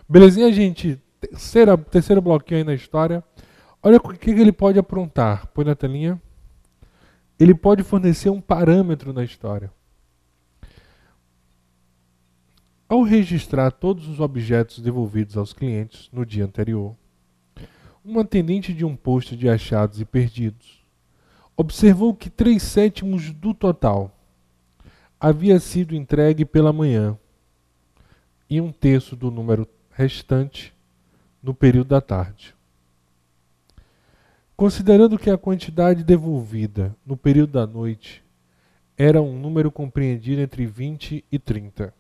Belezinha, gente? Terceiro bloquinho aí na história. Olha o que ele pode aprontar. Põe na telinha. Ele pode fornecer um parâmetro na história. Ao registrar todos os objetos devolvidos aos clientes no dia anterior, uma atendente de um posto de achados e perdidos observou que 3/7 do total havia sido entregue pela manhã e 1/3 do número restante no período da tarde. Considerando que a quantidade devolvida no período da noite era um número compreendido entre 20 e 30,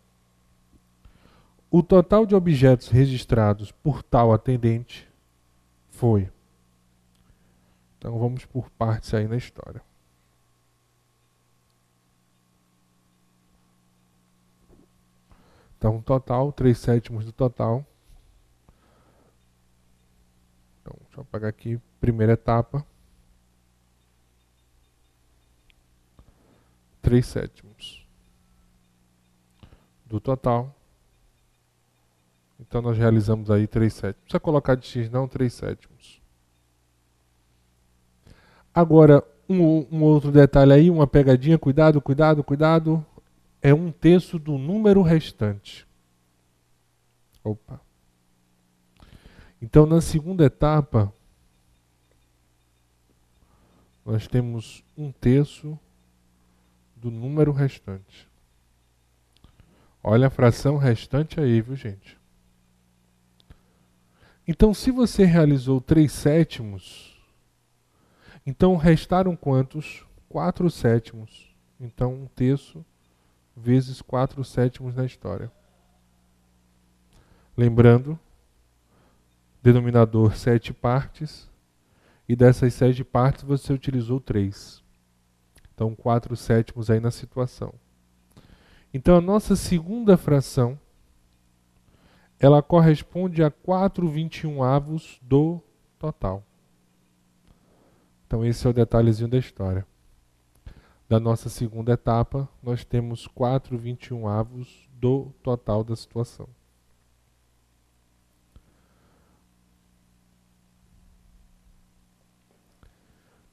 o total de objetos registrados por tal atendente foi. Então vamos por partes aí na história. Então, total, 3/7 do total. Então, deixa eu apagar aqui, primeira etapa. 3/7 do total. Então, nós realizamos aí 3/7. Não precisa colocar de X não, 3/7. Agora, um outro detalhe aí, uma pegadinha, cuidado. É 1/3 do número restante. Opa. Então, na segunda etapa, nós temos 1/3 do número restante. Olha a fração restante aí, viu, gente? Então, se você realizou 3/7, então restaram quantos? 4/7. Então, 1/3 vezes 4/7 na história. Lembrando, denominador 7 partes, e dessas 7 partes você utilizou 3. Então, 4/7 aí na situação. Então, a nossa segunda fração, ela corresponde a 4/21 do total. Então, esse é o detalhezinho da história. Da nossa segunda etapa, nós temos 4/21 do total da situação.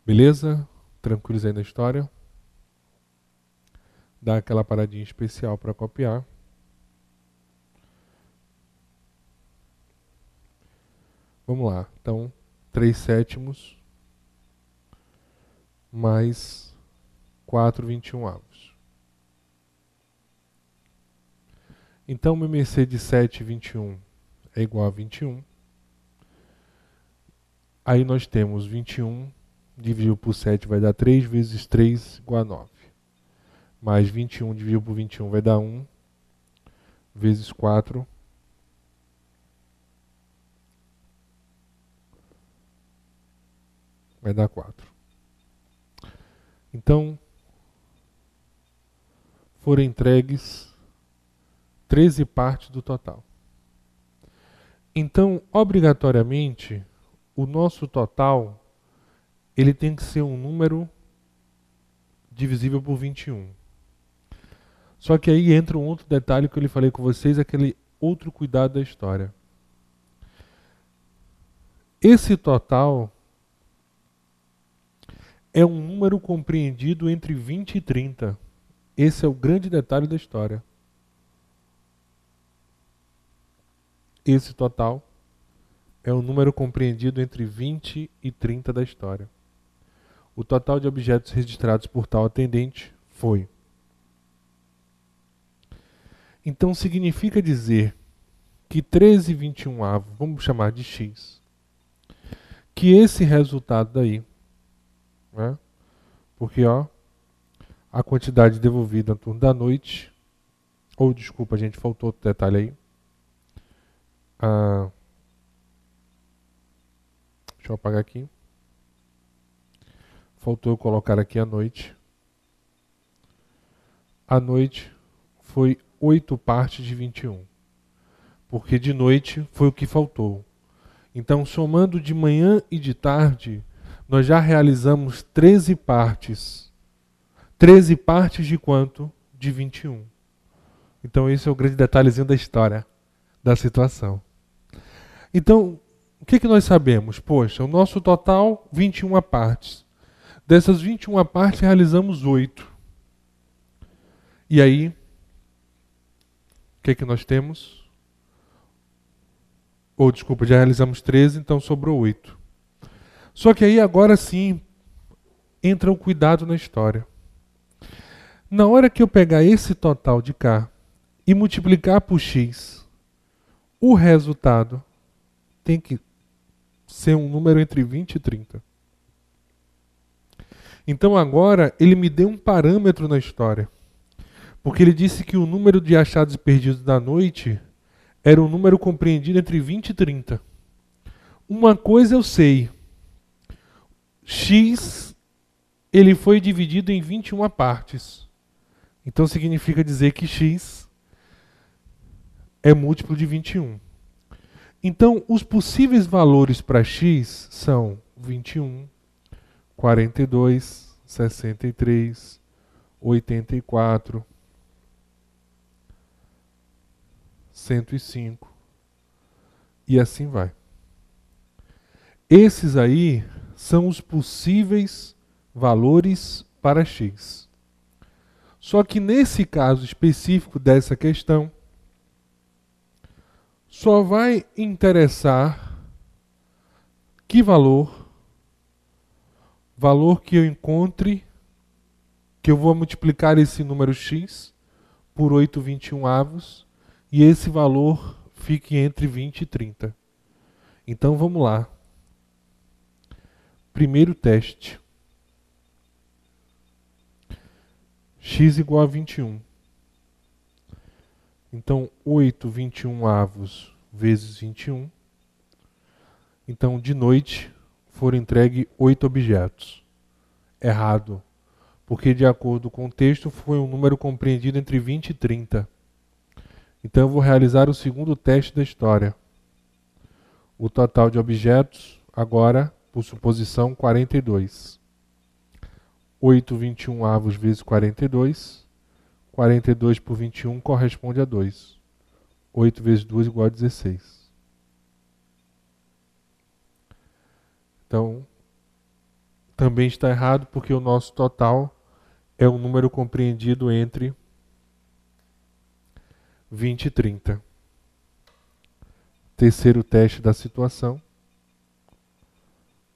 Beleza? Tranquilos aí na história? Dá aquela paradinha especial para copiar. Vamos lá. Então, 3/7 mais 4/21. Então, meu MC de 7/21 é igual a 21. Aí nós temos 21 dividido por 7 vai dar 3 vezes 3 igual a 9. Mais 21 dividido por 21 vai dar 1 vezes 4 vai dar 4. Então, foram entregues 13 partes do total. Então, obrigatoriamente, o nosso total ele tem que ser um número divisível por 21. Só que aí entra um outro detalhe que eu lhe falei com vocês, aquele outro cuidado da história. Esse total é um número compreendido entre 20 e 30. Esse é o grande detalhe da história. Esse total é um número compreendido entre 20 e 30 da história. O total de objetos registrados por tal atendente foi. Então significa dizer que 13/21, vamos chamar de X, que esse resultado daí, né, porque ó, a quantidade devolvida no turno da noite, ou desculpa, gente, faltou outro detalhe aí. Deixa eu apagar aqui. Faltou eu colocar aqui a noite. A noite foi 8 partes de 21. Porque de noite foi o que faltou. Então, somando de manhã e de tarde, nós já realizamos 13 partes. 13 partes de quanto? De 21. Então, esse é o grande detalhezinho da história, da situação. Então, o que nós sabemos? Poxa, o nosso total, 21 partes. Dessas 21 partes, realizamos 8. E aí, o que nós temos? Desculpa, já realizamos 13, então sobrou 8. Só que aí, agora sim, entra o cuidado na história. Na hora que eu pegar esse total de cá e multiplicar por x, o resultado tem que ser um número entre 20 e 30. Então agora ele me deu um parâmetro na história. Porque ele disse que o número de achados e perdidos da noite era um número compreendido entre 20 e 30. Uma coisa eu sei. X, ele foi dividido em 21 partes. Então significa dizer que x é múltiplo de 21. Então, os possíveis valores para x são 21, 42, 63, 84, 105 e assim vai. Esses aí são os possíveis valores para x. Só que nesse caso específico dessa questão, só vai interessar que valor que eu encontre, que eu vou multiplicar esse número x por 8/21, e esse valor fique entre 20 e 30. Então vamos lá. Primeiro teste. X igual a 21. Então 8/21 vezes 21. Então de noite foram entregues 8 objetos. Errado. Porque de acordo com o texto foi um número compreendido entre 20 e 30. Então eu vou realizar o segundo teste da história. O total de objetos, agora, por suposição, 42. 8/21 vezes 42. 42 por 21 corresponde a 2. 8 vezes 2 igual a 16. Então, também está errado porque o nosso total é um número compreendido entre 20 e 30. Terceiro teste da situação.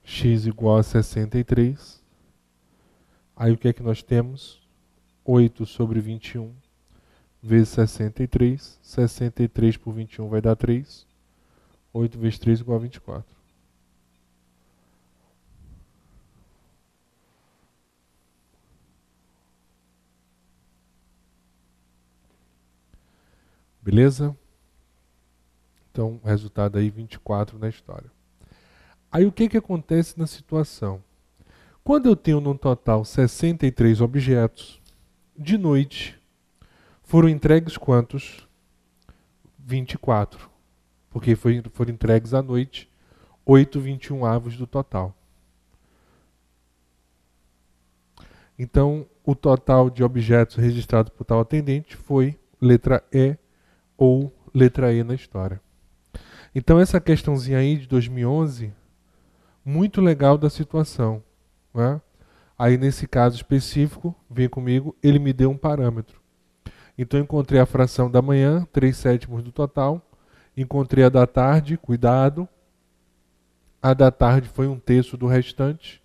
X igual a 63. Aí o que é que nós temos? 8 sobre 21 vezes 63. 63 por 21 vai dar 3. 8 vezes 3 igual a 24. Beleza? Então, resultado aí 24 na história. Aí o que acontece na situação? Quando eu tenho no total 63 objetos, de noite foram entregues quantos? 24. Porque foram entregues à noite 8/21 do total. Então, o total de objetos registrados por tal atendente foi letra E ou letra E na história. Então, essa questãozinha aí de 2011, muito legal da situação, né? Aí, nesse caso específico, vem comigo, ele me deu um parâmetro. Então, encontrei a fração da manhã, 3/7 do total. Encontrei a da tarde, cuidado. A da tarde foi 1/3 do restante.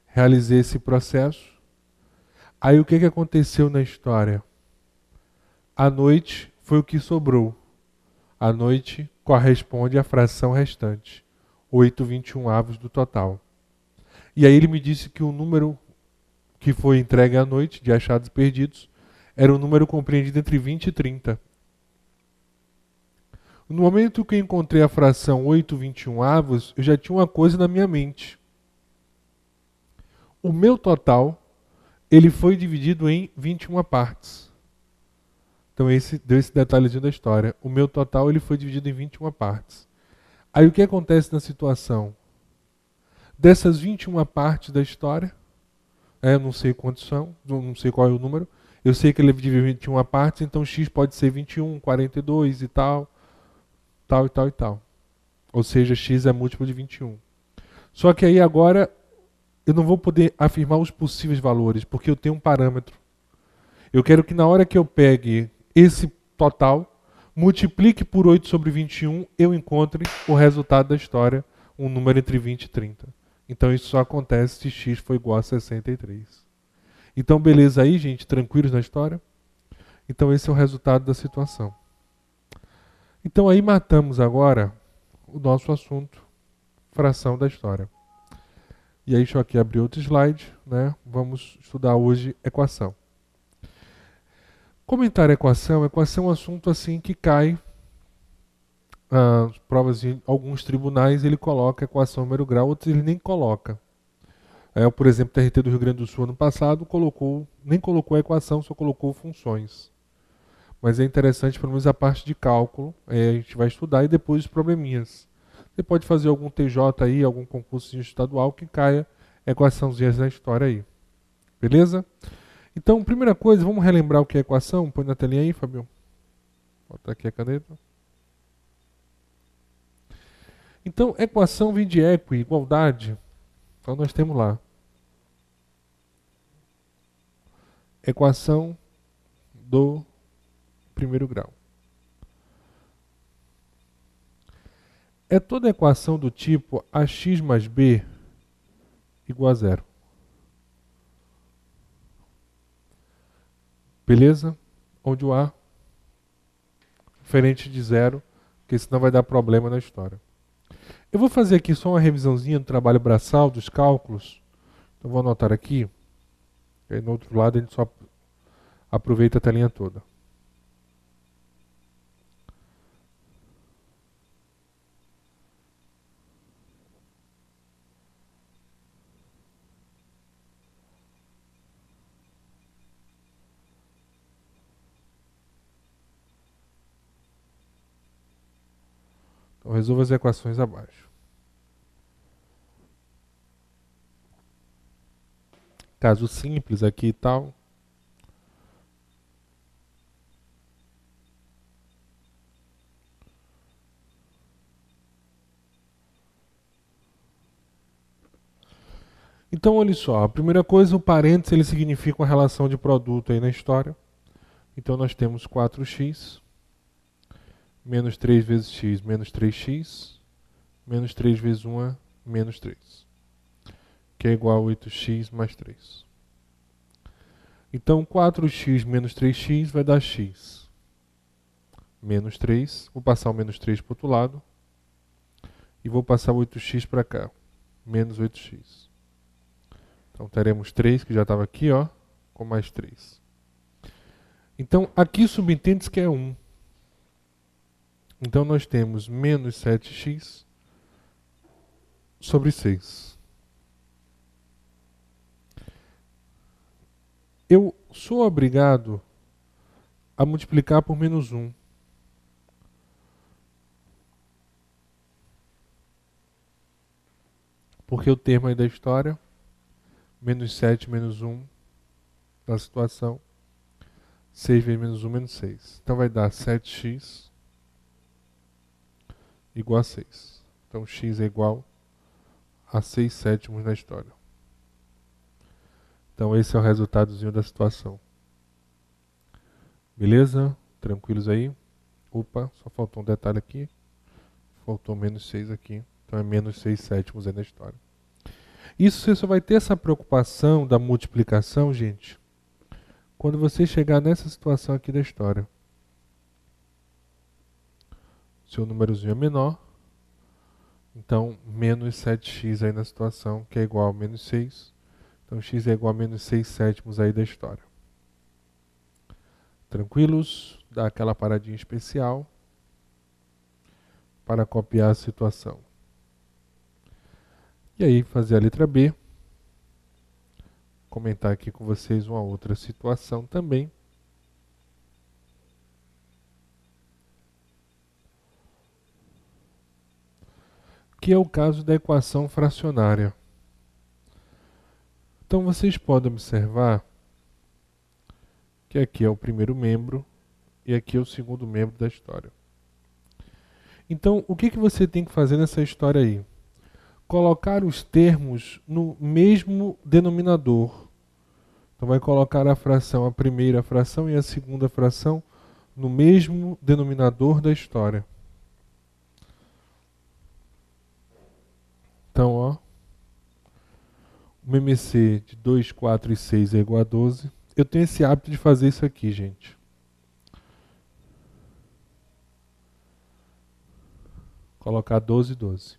Realizei esse processo. Aí, o que aconteceu na história? A noite foi o que sobrou. A noite corresponde à fração restante, 8/21 do total. E aí ele me disse que o número que foi entregue à noite, de achados perdidos, era um número compreendido entre 20 e 30. No momento que eu encontrei a fração 8/21, eu já tinha uma coisa na minha mente. O meu total, ele foi dividido em 21 partes. Então deu esse detalhezinho da história. O meu total, ele foi dividido em 21 partes. Aí o que acontece na situação? Dessas 21 partes da história, eu não sei quantos são, não sei qual é o número, eu sei que ele é dividido em 21 partes, então x pode ser 21, 42 e tal, tal e tal e tal. Ou seja, x é múltiplo de 21. Só que aí agora eu não vou poder afirmar os possíveis valores, porque eu tenho um parâmetro. Eu quero que na hora que eu pegue esse total, multiplique por 8 sobre 21, eu encontre o resultado da história, um número entre 20 e 30. Então isso só acontece se x for igual a 63. Então beleza aí, gente? Tranquilos na história? Então esse é o resultado da situação. Então aí matamos agora o nosso assunto, fração da história. E aí deixa eu aqui abrir outro slide, né? Vamos estudar hoje equação. Comentar equação é um assunto assim que cai provas em alguns tribunais, ele coloca equação número grau, outros ele nem coloca. Por exemplo, o TRT do Rio Grande do Sul ano passado nem colocou a equação, só colocou funções. Mas é interessante, pelo menos a parte de cálculo, a gente vai estudar e depois os probleminhas. Você pode fazer algum TJ aí, algum concurso estadual que caia equaçãozinhas na história aí. Beleza? Então, primeira coisa, vamos relembrar o que é equação? Põe na telinha aí, Fabio. Bota aqui a caneta. Então, equação vem de equi, igualdade. Então, nós temos lá. Equação do primeiro grau. É toda equação do tipo ax mais b igual a zero. Beleza? Onde o A diferente de zero, porque senão vai dar problema na história. Eu vou fazer aqui só uma revisãozinha do trabalho braçal, dos cálculos. Então vou anotar aqui. E aí no outro lado a gente só aproveita a telinha toda. Então resolva as equações abaixo. Caso simples aqui e tal. Então, olha só, a primeira coisa, o parênteses, ele significa uma relação de produto aí na história. Então, nós temos 4x, menos 3 vezes x, menos 3x, menos 3 vezes 1 é menos 3, que é igual a 8x mais 3. Então, 4x menos 3x vai dar x. Menos 3, vou passar o menos 3 para o outro lado, e vou passar o 8x para cá, menos 8x. Então teremos 3, que já estava aqui, ó, com mais 3. Então aqui subentende-se que é 1. Então nós temos menos 7x sobre 6. Eu sou obrigado a multiplicar por menos 1. Porque o termo aí da história, menos 7 menos 1 da situação, 6 vezes menos 1 menos 6. Então vai dar 7x igual a 6. Então x é igual a 6 sétimos na história. Então esse é o resultadozinho da situação. Beleza? Tranquilos aí? Opa, só faltou um detalhe aqui. Faltou menos 6 aqui. Então é menos 6 sétimos aí na história. Isso você só vai ter essa preocupação da multiplicação, gente, quando você chegar nessa situação aqui da história. Seu númerozinho é menor. Então, menos 7x aí na situação, que é igual a menos 6. Então, x é igual a menos 6 sétimos aí da história. Tranquilos? Dá aquela paradinha especial para copiar a situação. E aí, fazer a letra B. Comentar aqui com vocês uma outra situação também. Que é o caso da equação fracionária. Então, vocês podem observar que aqui é o primeiro membro e aqui é o segundo membro da história. Então, o que você tem que fazer nessa história aí? Colocar os termos no mesmo denominador. Então, vai colocar a primeira fração e a segunda fração no mesmo denominador da história. Então, ó, o MMC de 2, 4 e 6 é igual a 12. Eu tenho esse hábito de fazer isso aqui, gente. Colocar 12 e 12.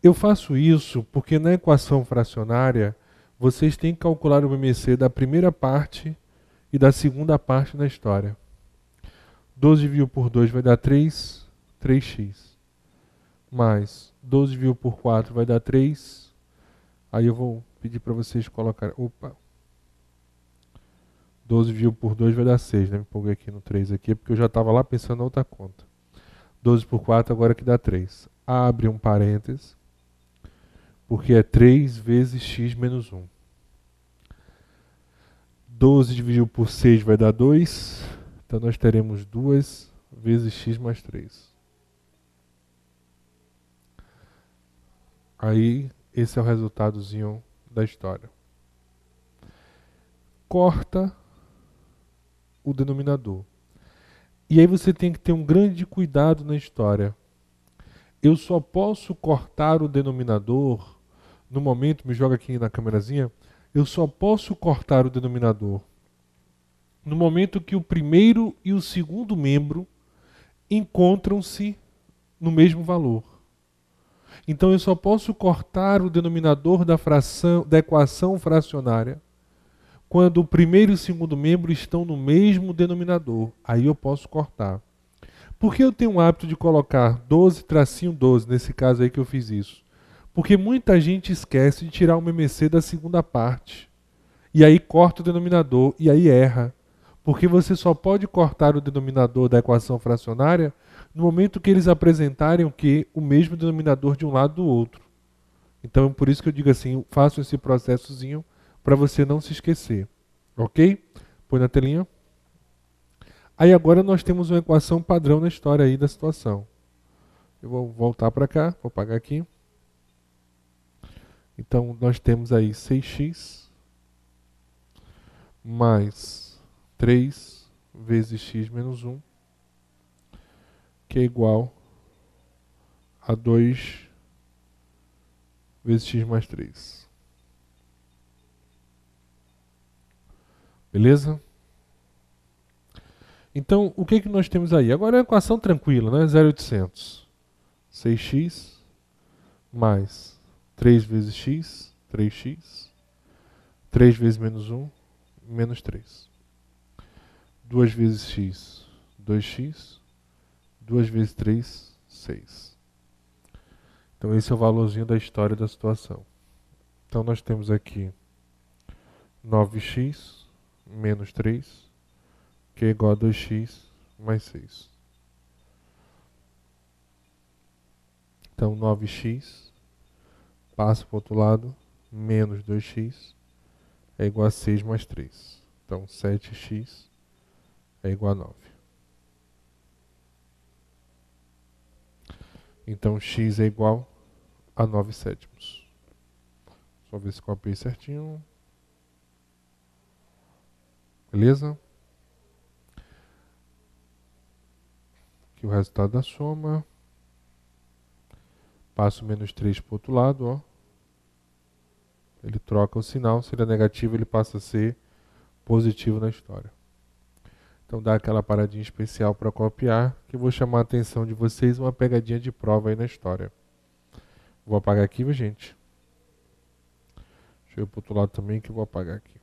Eu faço isso porque na equação fracionária vocês têm que calcular o MMC da primeira parte e da segunda parte da história. 12 dividido por 2 vai dar 3, 3x. Mais 12 dividido por 4 vai dar 3. Aí eu vou pedir para vocês colocarem... Opa! 12 dividido por 2 vai dar 6, né? Me empolguei aqui no 3 aqui, porque eu já estava lá pensando na outra conta. 12 por 4 agora que dá 3. Abre um parênteses, porque é 3 vezes x menos 1. 12 dividido por 6 vai dar 2. Então nós teremos 2 vezes x mais 3. Aí, esse é o resultadozinho da história. Corta o denominador. E aí você tem que ter um grande cuidado na história. Eu só posso cortar o denominador no momento, me joga aqui na câmerazinha, eu só posso cortar o denominador no momento que o primeiro e o segundo membro encontram-se no mesmo valor. Então eu só posso cortar o denominador da equação fracionária quando o primeiro e o segundo membro estão no mesmo denominador. Aí eu posso cortar. Por que eu tenho o hábito de colocar 12 tracinho 12, nesse caso aí que eu fiz isso? Porque muita gente esquece de tirar o MMC da segunda parte. E aí corta o denominador e aí erra. Porque você só pode cortar o denominador da equação fracionária no momento que eles apresentarem o quê? O mesmo denominador de um lado do outro. Então, por isso que eu digo assim, faço esse processozinho para você não se esquecer. Ok? Põe na telinha. Aí agora nós temos uma equação padrão na história aí da situação. Eu vou voltar para cá, vou apagar aqui. Então nós temos aí 6x mais 3 vezes x menos 1, que é igual a 2 vezes x mais 3. Beleza? Então, o que nós temos aí? Agora é uma equação tranquila, né? 0,800. 6x mais 3 vezes x, 3x. 3 vezes menos 1, menos 3. 2 vezes x, 2x. 2 vezes 3, 6. Então esse é o valorzinho da história da situação. Então nós temos aqui 9x menos 3, que é igual a 2x mais 6. Então 9x passa para o outro lado, menos 2x é igual a 6 mais 3. Então 7x é igual a 9. Então x é igual a 9 sétimos. Só ver se copiei certinho. Beleza? Aqui o resultado da soma. Passo menos 3 para o outro lado, ó. Ele troca o sinal, se ele é negativo, ele passa a ser positivo na história. Então dá aquela paradinha especial para copiar, que eu vou chamar a atenção de vocês, uma pegadinha de prova aí na história. Vou apagar aqui, viu, gente? Deixa eu ir para o outro lado também, que eu vou apagar aqui.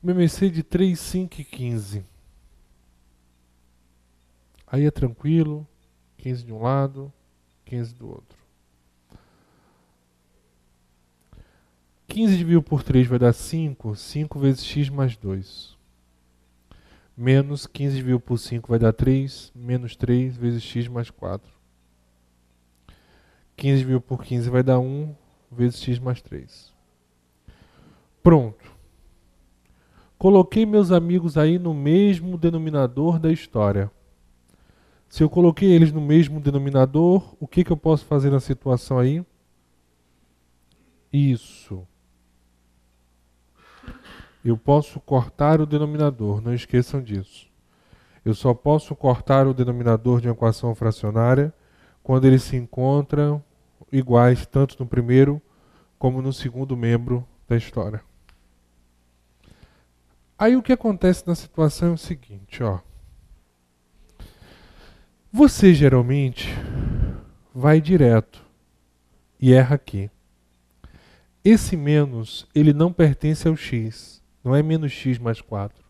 MMC de 3, 5 e 15. Aí é tranquilo. 15 de um lado, 15 do outro. 15 dividido por 3 vai dar 5. 5 vezes x mais 2. Menos 15 dividido por 5 vai dar 3. Menos 3 vezes x mais 4. 15 dividido por 15 vai dar 1 vezes x mais 3. Pronto. Coloquei meus amigos aí no mesmo denominador da história. Se eu coloquei eles no mesmo denominador, o que eu posso fazer na situação aí? Isso. Eu posso cortar o denominador, não esqueçam disso. Eu só posso cortar o denominador de uma equação fracionária quando eles se encontram iguais tanto no primeiro como no segundo membro da história. Aí o que acontece na situação é o seguinte, ó. Você geralmente vai direto e erra aqui. Esse menos, ele não pertence ao x. Não é menos x mais 4.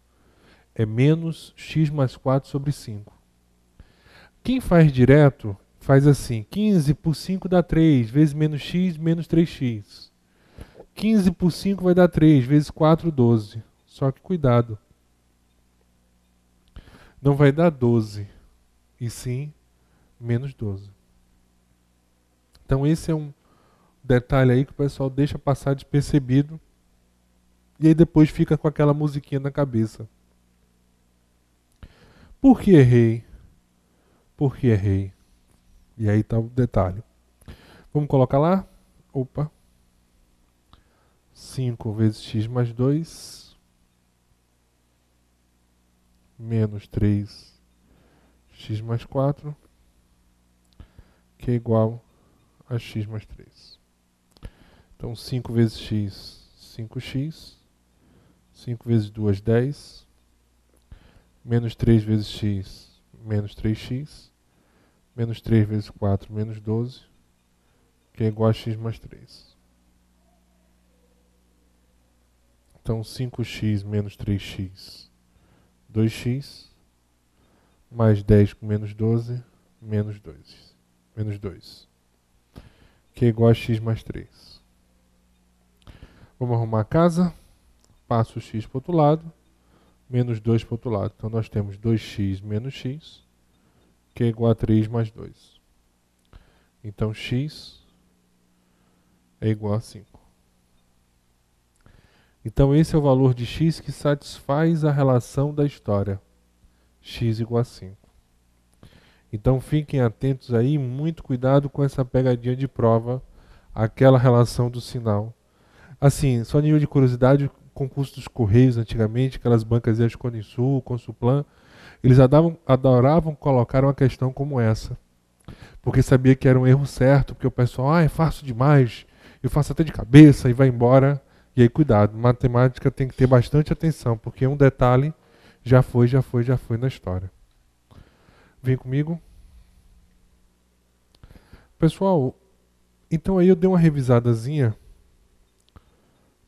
É menos x mais 4 sobre 5. Quem faz direto, faz assim. 15 por 5 dá 3, vezes menos x, menos 3x. 15 por 5 vai dar 3, vezes 4, 12. Só que cuidado. Não vai dar 12, e sim menos 12. Então esse é um detalhe aí que o pessoal deixa passar despercebido. E aí depois fica com aquela musiquinha na cabeça. Por que errei? Por que errei? E aí tá o detalhe. Vamos colocar lá? Opa. 5 vezes x mais 2. Menos 3 x mais 4. Que é igual a x mais 3. Então 5 vezes x, 5x. 5 vezes 2, 10. Menos 3 vezes x, menos 3x. Menos 3 vezes 4, menos 12. Que é igual a x mais 3. Então 5x menos 3x, 2x. Mais 10 com menos 12, menos 2. Menos 2. Que é igual a x mais 3. Vamos arrumar a casa. Passo o x para o outro lado. Menos 2 para o outro lado. Então nós temos 2x menos x, que é igual a 3 mais 2. Então x é igual a 5. Então esse é o valor de x que satisfaz a relação da história. X igual a 5. Então fiquem atentos aí, muito cuidado com essa pegadinha de prova, aquela relação do sinal. Assim, só nível de curiosidade, concurso dos Correios antigamente, aquelas bancas de Consul, Consuplan, eles adoravam colocar uma questão como essa. Porque sabia que era um erro certo, porque o pessoal, é fácil demais, eu faço até de cabeça e vai embora. E aí cuidado, matemática tem que ter bastante atenção, porque um detalhe já foi na história. Vem comigo. Pessoal, então aí eu dei uma revisadazinha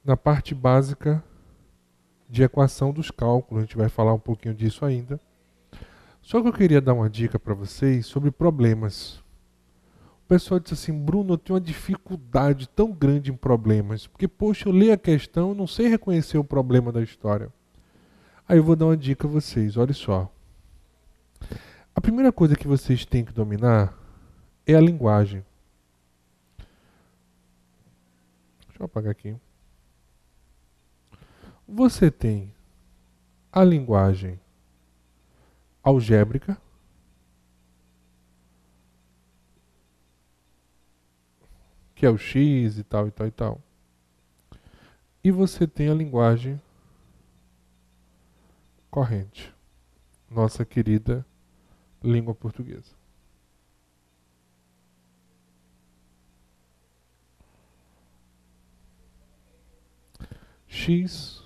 na parte básica de equação dos cálculos. A gente vai falar um pouquinho disso ainda. Só que eu queria dar uma dica para vocês sobre problemas. O pessoal disse assim, Bruno, eu tenho uma dificuldade tão grande em problemas, porque, poxa, eu leio a questão e não sei reconhecer o problema da história. Aí eu vou dar uma dica a vocês, olha só. A primeira coisa que vocês têm que dominar é a linguagem. Deixa eu apagar aqui. Você tem a linguagem algébrica, que é o X e tal, e tal, e tal. E você tem a linguagem corrente, nossa querida língua portuguesa. X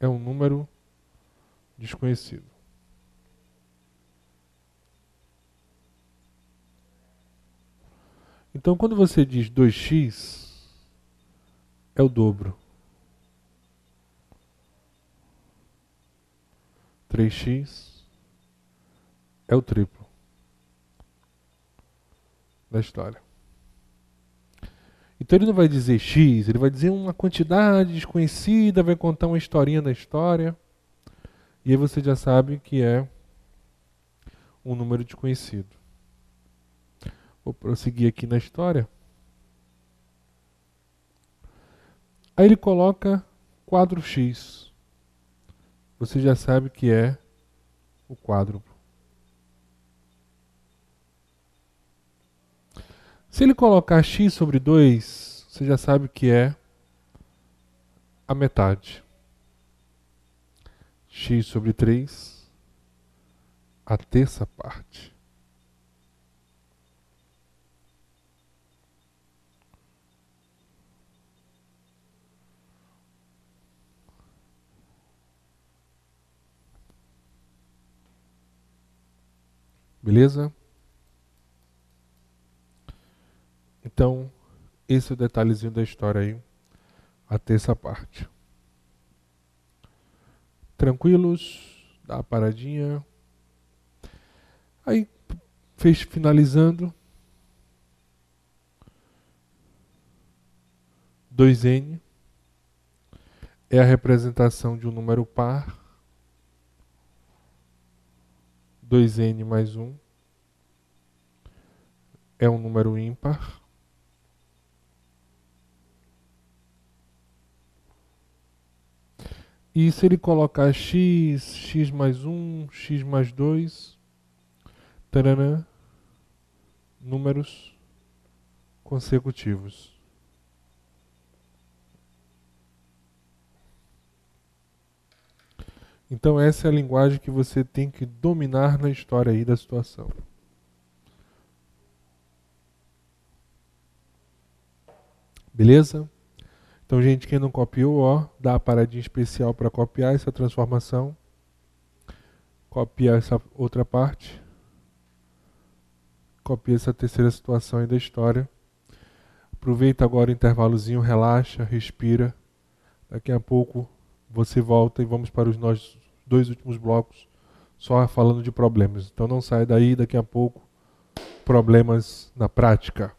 é um número desconhecido. Então, quando você diz 2x, é o dobro. 3x é o triplo da história. Então ele não vai dizer x, ele vai dizer uma quantidade desconhecida, vai contar uma historinha da história. E aí você já sabe que é um número desconhecido. Vou prosseguir aqui na história. Aí ele coloca quadro X. Você já sabe que é o quádruplo. Se ele colocar x sobre 2, você já sabe que é a metade. X sobre 3, a terça parte. Beleza? Então, esse é o detalhezinho da história aí, a terça parte. Tranquilos? Dá uma paradinha. Aí, finalizando. 2n é a representação de um número par. 2n mais 1 é um número ímpar. E se ele colocar x, x mais 1, x mais 2, taranã, números consecutivos. Então essa é a linguagem que você tem que dominar na história aí da situação. Beleza? Então, gente, quem não copiou, ó, dá a paradinha especial para copiar essa transformação. Copia essa outra parte. Copia essa terceira situação aí da história. Aproveita agora o intervalozinho, relaxa, respira. Daqui a pouco você volta e vamos para os nossos 2 últimos blocos, só falando de problemas. Então não sai daí, daqui a pouco, problemas na prática.